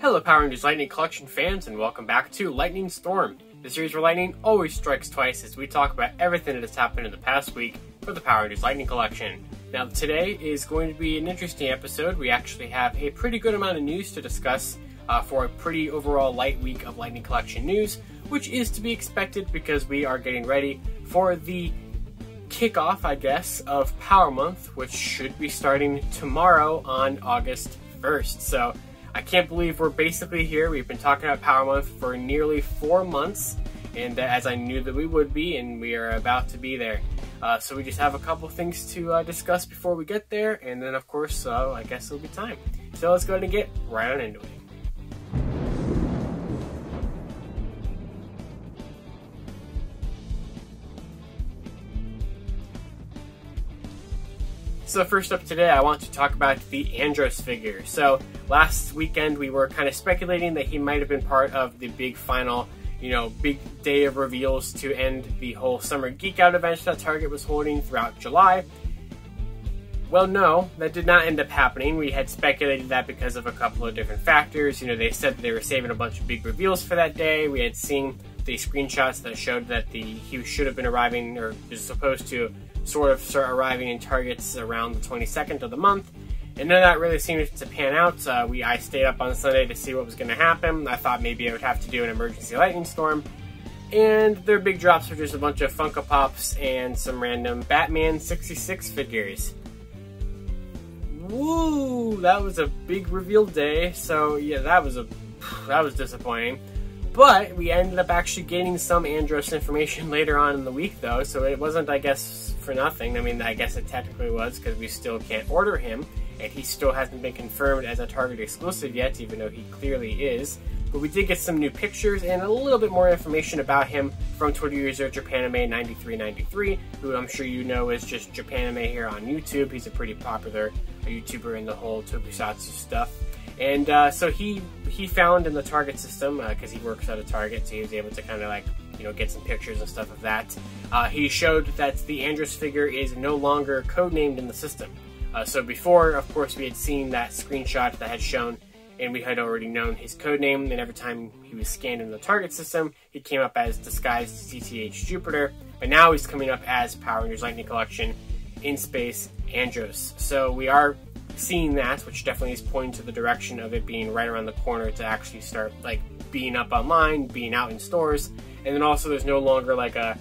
Hello Power Rangers Lightning Collection fans, and welcome back to Lightning Storm, the series where lightning always strikes twice as we talk about everything that has happened in the past week for the Power Rangers Lightning Collection. Now today is going to be an interesting episode. We actually have a pretty good amount of news to discuss for a pretty overall light week of Lightning Collection news, which is to be expected because we are getting ready for the kickoff, I guess, of Power Month, which should be starting tomorrow on August 1st. So I can't believe we're basically here. We've been talking about Power Month for nearly 4 months, and as I knew that we would be, and we are about to be there. So we just have a couple things to discuss before we get there, and then of course, I guess it'll be time. So let's go ahead and get right on into it. So first up today, I want to talk about the Andros figure. So last weekend, we were kind of speculating that he might have been part of the big final, big day of reveals to end the whole Summer Geek Out event that Target was holding throughout July. Well, no, that did not end up happening. We had speculated that because of a couple of different factors. They said that they were saving a bunch of big reveals for that day. We had seen the screenshots that showed that he should have been arriving, or is supposed to sort of start arriving in Targets around the 22nd of the month, and none of that really seemed to pan out. I stayed up on Sunday to see what was going to happen. I thought maybe I would have to do an emergency lightning storm, and their big drops were just a bunch of Funko Pops and some random Batman 66 figures. Woo! That was a big reveal day, so yeah, that was disappointing. But we ended up actually getting some Andros information later on in the week, though, so it wasn't, I guess, for nothing. I mean, I guess it technically was, because we still can't order him, and he still hasn't been confirmed as a Target exclusive yet, even though he clearly is. But we did get some new pictures and a little bit more information about him from Twitter user JapanAnime9393, who I'm sure you know is just Japanime here on YouTube. He's a pretty popular YouTuber in the whole Tokusatsu stuff. And so he found in the Target system, because he works at a Target, so he was able to kind of get some pictures and stuff of that. He showed that the Andros figure is no longer codenamed in the system. So before, of course, we had seen that screenshot that had shown, and we had already known his codename, and every time he was scanned in the Target system, he came up as Disguised CTH Jupiter, but now he's coming up as Power Rangers Lightning Collection in Space Andros. So we are seeing that, which definitely is pointing to the direction of it being right around the corner to actually start being up online, being out in stores. And then also there's no longer a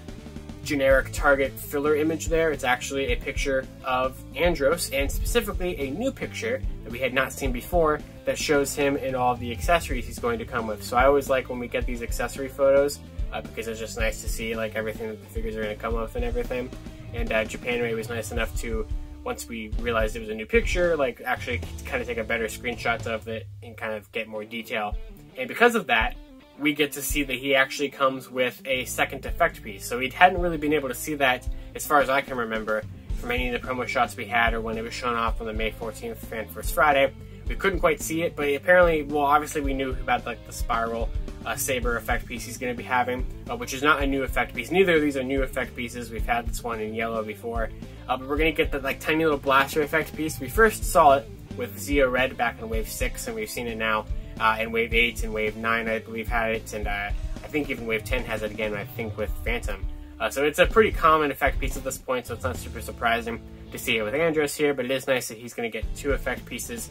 generic Target filler image there. It's actually a picture of Andros, and specifically a new picture that we had not seen before that shows him in all the accessories he's going to come with. So I always like when we get these accessory photos because it's just nice to see everything that the figures are going to come with and everything. And Japanime was nice enough to, once we realized it was a new picture, actually kind of take a better screenshot of it and kind of get more detail. And because of that, we get to see that he actually comes with a second effect piece. So we hadn't really been able to see that, as far as I can remember, from any of the promo shots we had or when it was shown off on the May 14th Fan First Friday. We couldn't quite see it, but apparently, well, obviously we knew about the spiral saber effect piece he's going to be having, which is not a new effect piece. Neither of these are new effect pieces. We've had this one in yellow before, but we're going to get the tiny little blaster effect piece. We first saw it with Zeo Red back in Wave 6, and we've seen it now in Wave 8 and Wave 9, I believe, had it, and I think even Wave 10 has it again, I think, with Phantom. So it's a pretty common effect piece at this point, so it's not super surprising to see it with Andros here, but it is nice that he's going to get 2 effect pieces.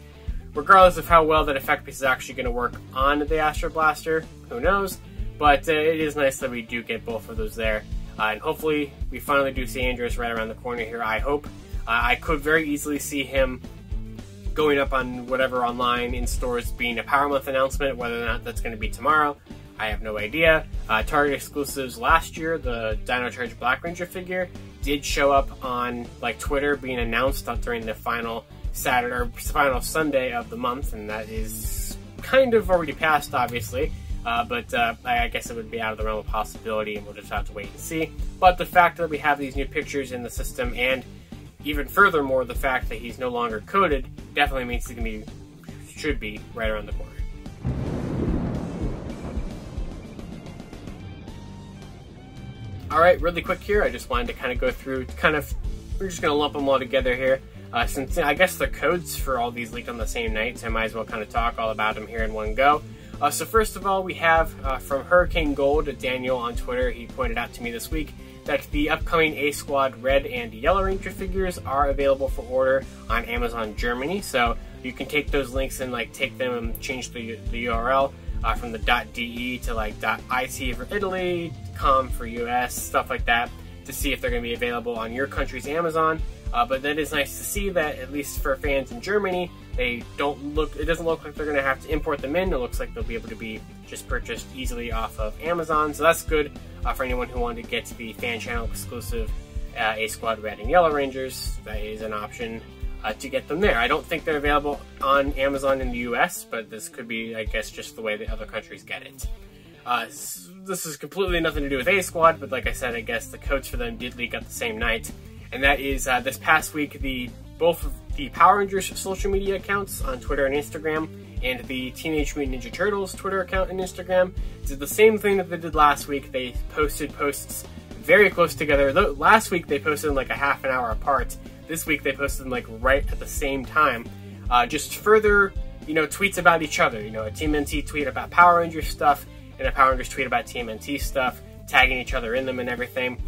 Regardless of how well that effect piece is actually going to work on the Astro Blaster, who knows, but it is nice that we do get both of those there. And hopefully we finally do see Andros right around the corner here, I hope. I could very easily see him going up on whatever online in stores being a Power Month announcement. Whether or not that's going to be tomorrow, I have no idea. Target exclusives last year, the Dino Charge Black Ranger figure did show up on Twitter being announced during the final Saturday or final Sunday of the month, and that is kind of already passed, obviously. But I guess it would be out of the realm of possibility, and we'll just have to wait and see. But the fact that we have these new pictures in the system, and even furthermore, the fact that he's no longer coded, definitely means he should be right around the corner. Alright, really quick here, I just wanted to kind of go through, we're just going to lump them all together here. Since I guess the codes for all these leaked on the same night, so I might as well kind of talk all about them here in one go. So first of all, we have from Hurricane Gold, Daniel on Twitter. He pointed out to me this week that the upcoming A Squad Red and Yellow Ranger figures are available for order on Amazon Germany. So you can take those links and like take them and change the URL from the .de to like .it for Italy, .com for US, stuff like that, to see if they're going to be available on your country's Amazon. But that is nice to see that, at least for fans in Germany, it doesn't look like they're going to have to import them in. It looks like they'll be able to be just purchased easily off of Amazon. So that's good for anyone who wanted to get the fan channel exclusive A Squad Red and Yellow Rangers. That is an option to get them there. I don't think they're available on Amazon in the US, but this could be, I guess, just the way that other countries get it. This is completely nothing to do with A Squad, but like I said, I guess the codes for them did leak up the same night. And that is this past week, both of the Power Rangers social media accounts on Twitter and Instagram, and the Teenage Mutant Ninja Turtles Twitter account and Instagram did the same thing that they did last week. They posted posts very close together. Last week they posted them like a half an hour apart. This week they posted them like right at the same time. Just further, tweets about each other. A TMNT tweet about Power Rangers stuff, and a Power Rangers tweet about TMNT stuff, tagging each other in them and everything.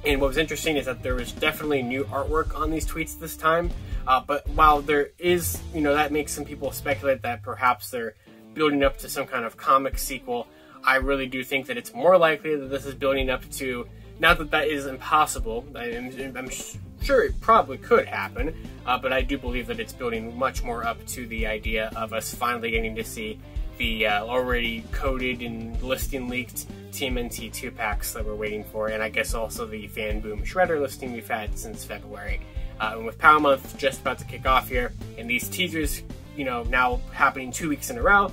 And what was interesting is that there was definitely new artwork on these tweets this time. But while there is, that makes some people speculate that perhaps they're building up to some kind of comic sequel, I really do think that it's more likely that this is building up to, not that that is impossible, I'm sure it probably could happen, but I do believe that it's building much more up to the idea of us finally getting to see the already coded and listing leaked TMNT 2-packs that we're waiting for, and I guess also the Fan Boom Shredder listing we've had since February. And with Power Month just about to kick off here, and these teasers, now happening 2 weeks in a row,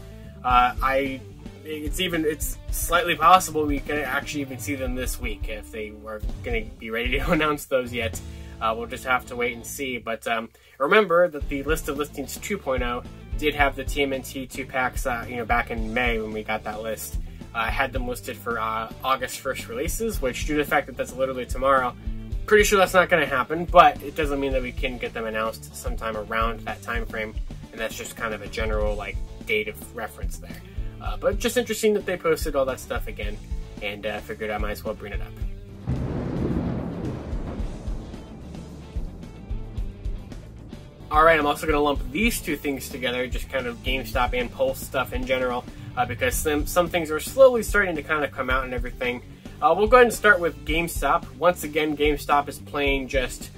it's slightly possible we can actually even see them this week. If they were going to be ready to announce those yet, we'll just have to wait and see. But remember that the List of Listings 2.0 did have the TMNT 2-packs, back in May when we got that list. I had them listed for August 1st releases, which, due to the fact that that's literally tomorrow, pretty sure that's not going to happen, but it doesn't mean that we can get them announced sometime around that time frame, and that's just kind of a general date of reference there. But just interesting that they posted all that stuff again, and figured I might as well bring it up. Alright, I'm also going to lump these two things together, just kind of GameStop and Pulse stuff in general, because some things are slowly starting to kind of come out and everything. We'll go ahead and start with GameStop. Once again, GameStop is playing just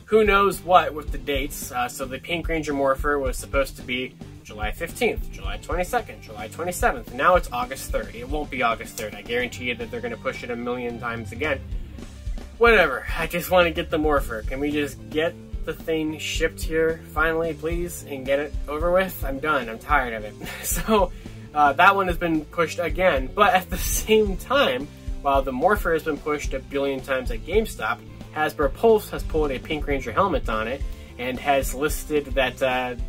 who knows what with the dates. So the Pink Ranger Morpher was supposed to be July 15th, July 22nd, July 27th. Now it's August 3rd. It won't be August 3rd. I guarantee you that they're going to push it a million times again. Whatever. I just want to get the Morpher. Can we just get the thing shipped here finally, please, and get it over with? I'm done. I'm tired of it. So that one has been pushed again. But at the same time, while the Morpher has been pushed a billion times at GameStop, Hasbro Pulse has pulled a Pink Ranger helmet on it and has listed that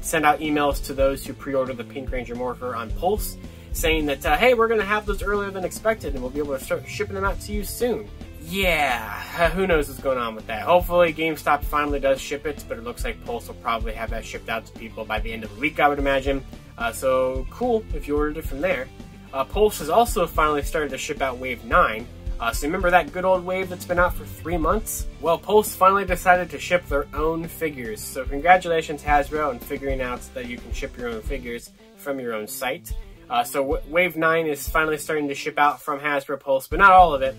send out emails to those who pre-order the Pink Ranger Morpher on Pulse, saying that, hey, we're going to have those earlier than expected and we'll be able to start shipping them out to you soon. Yeah, who knows what's going on with that. Hopefully GameStop finally does ship it, but it looks like Pulse will probably have that shipped out to people by the end of the week, I would imagine. So cool if you ordered it from there. Pulse has also finally started to ship out Wave 9. So remember that good old wave that's been out for 3 months? Well, Pulse finally decided to ship their own figures. So congratulations, Hasbro, on figuring out that you can ship your own figures from your own site. So Wave 9 is finally starting to ship out from Hasbro Pulse, but not all of it.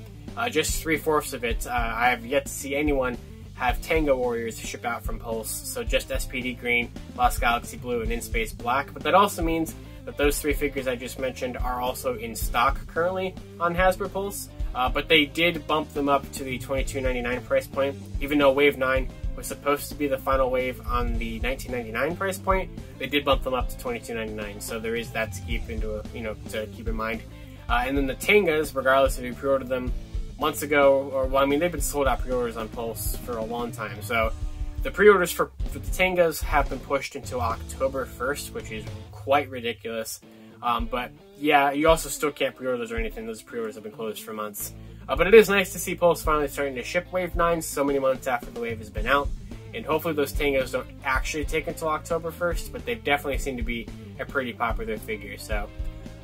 Just 3/4 of it. I have yet to see anyone have Tango Warriors ship out from Pulse. So just SPD Green, Lost Galaxy Blue, and In Space Black. But that also means that those 3 figures I just mentioned are also in stock currently on Hasbro Pulse. But they did bump them up to the $22.99 price point, even though Wave 9 was supposed to be the final wave on the $19.99 price point. They did bump them up to $22.99, so there is that to keep in mind. And then the Tangas, regardless if you pre-ordered them months ago, or well, I mean, they've been sold out pre-orders on Pulse for a long time. So the pre-orders for the Tangas have been pushed until October 1st, which is quite ridiculous. But yeah, you also still can't pre-order those or anything. Those pre-orders have been closed for months. But it is nice to see Pulse finally starting to ship Wave 9 so many months after the wave has been out. and hopefully those tangos don't actually take until October 1st, but they definitely seem to be a pretty popular figure, so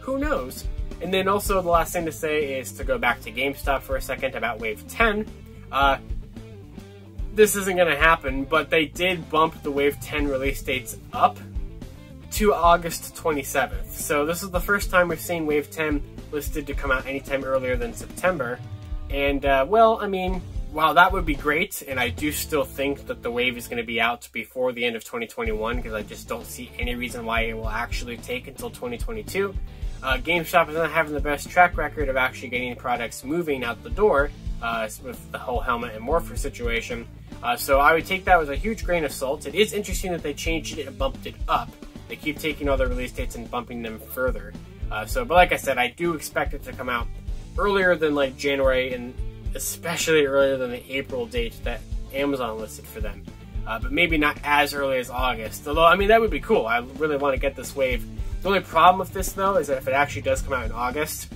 who knows? And then also the last thing to say is to go back to GameStop for a second about Wave 10. This isn't going to happen, but they did bump the Wave 10 release dates up to August 27th. So this is the first time we've seen Wave 10 listed to come out anytime earlier than September. And, well, I mean, while that would be great, and I do still think that the Wave is going to be out before the end of 2021, because I just don't see any reason why it will actually take until 2022. GameStop is not having the best track record of actually getting products moving out the door with the whole helmet and morpher situation. So I would take that with a huge grain of salt. It is interesting that they changed it and bumped it up. They keep taking all the release dates and bumping them further. But like I said, I do expect it to come out earlier than like January, and especially earlier than the April date that Amazon listed for them. But maybe not as early as August. Although, I mean, that would be cool. I really want to get this Wave. The only problem with this, though, is that if it actually does come out in August,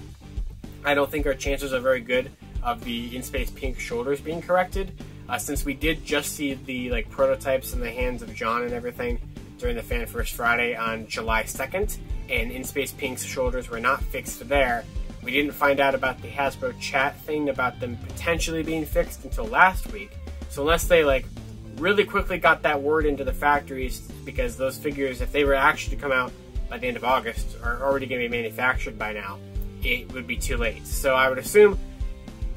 I don't think our chances are very good of the In-Space Pink shoulders being corrected. Since we did just see the like prototypes in the hands of John and everything during the Fan First Friday on July 2nd, and In-Space Pink's shoulders were not fixed there. We didn't find out about the Hasbro chat thing about them potentially being fixed until last week. So unless they like really quickly got that word into the factories, because those figures, if they were actually to come out by the end of August, are already going to be manufactured by now, it would be too late. So I would assume,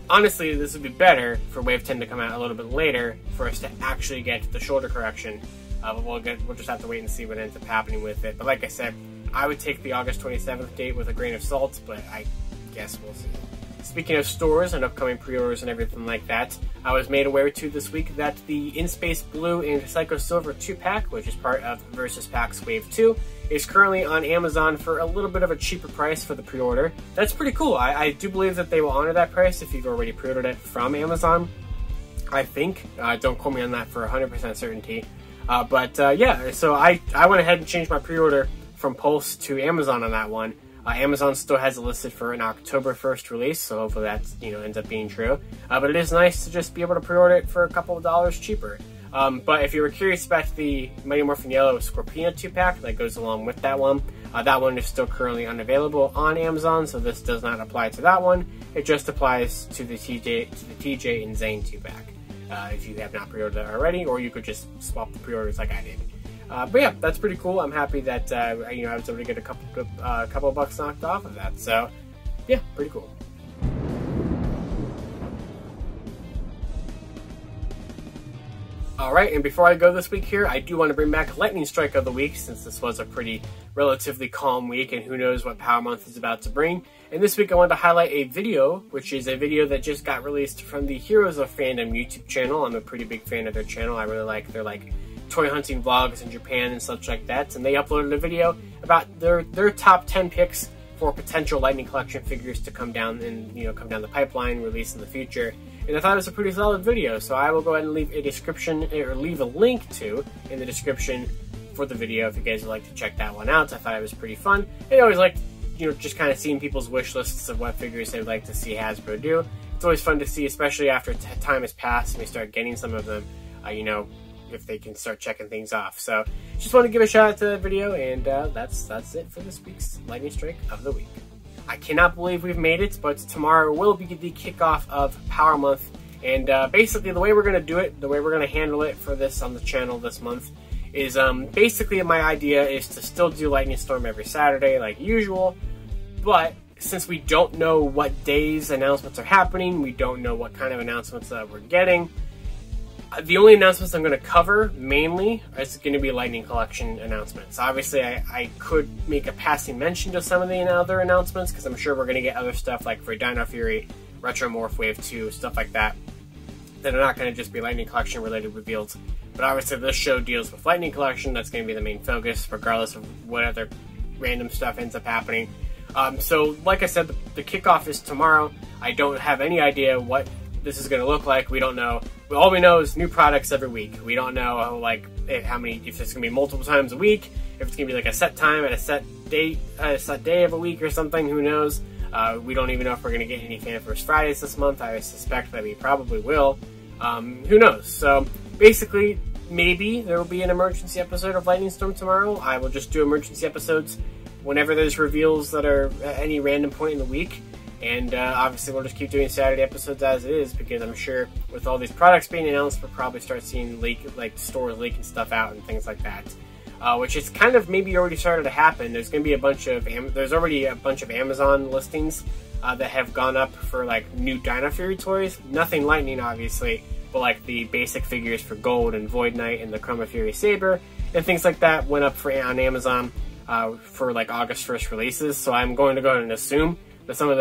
honestly, this would be better for Wave 10 to come out a little bit later for us to actually get the shoulder correction. But we'll just have to wait and see what ends up happening with it. But like I said, I would take the August 27th date with a grain of salt, but I guess we'll see. Speaking of stores and upcoming pre-orders and everything like that, I was made aware too this week that the In-Space Blue and Psycho Silver 2-pack, which is part of Versus Packs Wave 2, is currently on Amazon for a little bit of a cheaper price for the pre-order. That's pretty cool. I do believe that they will honor that price if you've already pre-ordered it from Amazon, I think. Don't quote me on that for 100% certainty. Yeah, so I went ahead and changed my pre-order from Pulse to Amazon on that one. Amazon still has it listed for an October 1st release, so hopefully that ends up being true. But it is nice to just be able to pre-order it for a couple of dollars cheaper. But if you were curious about the Mighty Morphin Yellow Scorpina 2-pack that goes along with that one is still currently unavailable on Amazon, so this does not apply to that one. It just applies to the TJ and Zane 2-pack. If you have not pre-ordered that already, or you could just swap the pre-orders like I did. But yeah, that's pretty cool. I'm happy that I was able to get a couple of bucks knocked off of that. So yeah, pretty cool. Alright, and before I go this week here, I do want to bring back Lightning Strike of the Week, since this was a pretty relatively calm week, and who knows what Power Month is about to bring. And this week I wanted to highlight a video, which is a video that just got released from the Heroes of Fandom YouTube channel. I'm a pretty big fan of their channel. I really like their toy hunting vlogs in Japan and such like that, and they uploaded a video about their top 10 picks for potential Lightning Collection figures to come down and come down the pipeline, release in the future. And I thought it was a pretty solid video, so I will go ahead and leave a description, or leave a link to in the description for the video if you guys would like to check that one out. I thought it was pretty fun. I always like, just kind of seeing people's wish lists of what figures they'd like to see Hasbro do. It's always fun to see, especially after time has passed and we start getting some of them, if they can start checking things off. So just want to give a shout out to that video, and that's it for this week's Lightning Strike of the Week. I cannot believe we've made it, but tomorrow will be the kickoff of Power Month, and basically the way we're going to do it, the way we're going to handle it for this on the channel this month is basically my idea is to still do Lightning Storm every Saturday like usual, but since we don't know what days announcements are happening, we don't know what kind of announcements that we're getting, the only announcements I'm going to cover, mainly, is going to be Lightning Collection announcements. Obviously, I could make a passing mention to some of the other announcements, because I'm sure we're going to get other stuff like for Dino Fury, Retro Morph Wave 2, stuff like that are not going to just be Lightning Collection related reveals. But obviously, this show deals with Lightning Collection. That's going to be the main focus, regardless of what other random stuff ends up happening. So, like I said, the kickoff is tomorrow. I don't have any idea what this is going to look like. We don't know. All we know is new products every week. We don't know if it's going to be multiple times a week, if it's going to be like a set time at a set date, a set day of a week or something. Who knows? We don't even know if we're going to get any Fan First Fridays this month. I suspect that we probably will. Who knows? So basically, maybe there will be an emergency episode of Lightning Storm tomorrow. I will just do emergency episodes whenever there's reveals that are at any random point in the week. And obviously we'll just keep doing Saturday episodes as it is, because I'm sure with all these products being announced, we'll probably start seeing stores leaking stuff out and things like that. Which is kind of maybe already started to happen. There's going to be there's already a bunch of Amazon listings that have gone up for like new Dino Fury toys. Nothing Lightning, obviously, but like the basic figures for Gold and Void Knight and the Chroma Fury Saber and things like that went up on Amazon for like August 1st releases. So I'm going to go ahead and assume that some of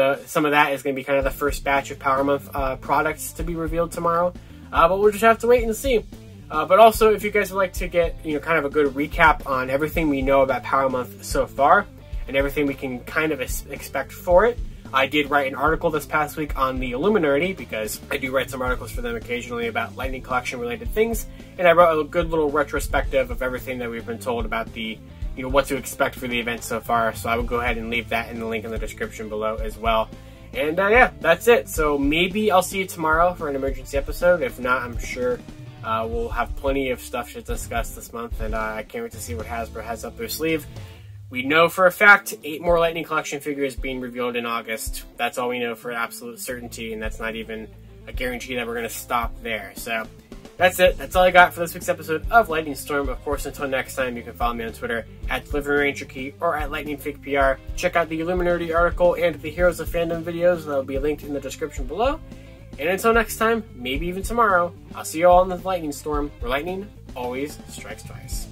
that is going to be kind of the first batch of Power Month products to be revealed tomorrow. But we'll just have to wait and see. But also, if you guys would like to get kind of a good recap on everything we know about Power Month so far and everything we can kind of expect for it, I did write an article this past week on the Illuminerdi, because I do write some articles for them occasionally about Lightning Collection related things, and I wrote a good little retrospective of everything that we've been told about the what to expect for the event so far. So I will go ahead and leave that in the link in the description below as well. And yeah, that's it. So maybe I'll see you tomorrow for an emergency episode. If not, I'm sure we'll have plenty of stuff to discuss this month, and I can't wait to see what Hasbro has up their sleeve. We know for a fact 8 more Lightning Collection figures being revealed in August. That's all we know for absolute certainty, and that's not even a guarantee that we're going to stop there. So that's it. That's all I got for this week's episode of Lightning Storm. Of course, until next time, you can follow me on Twitter at DeliveryRangerKey or at LightningFigPR. Check out the Illuminerdi article and the Heroes of Fandom videos. That will be linked in the description below. And until next time, maybe even tomorrow, I'll see you all in the Lightning Storm, where lightning always strikes twice.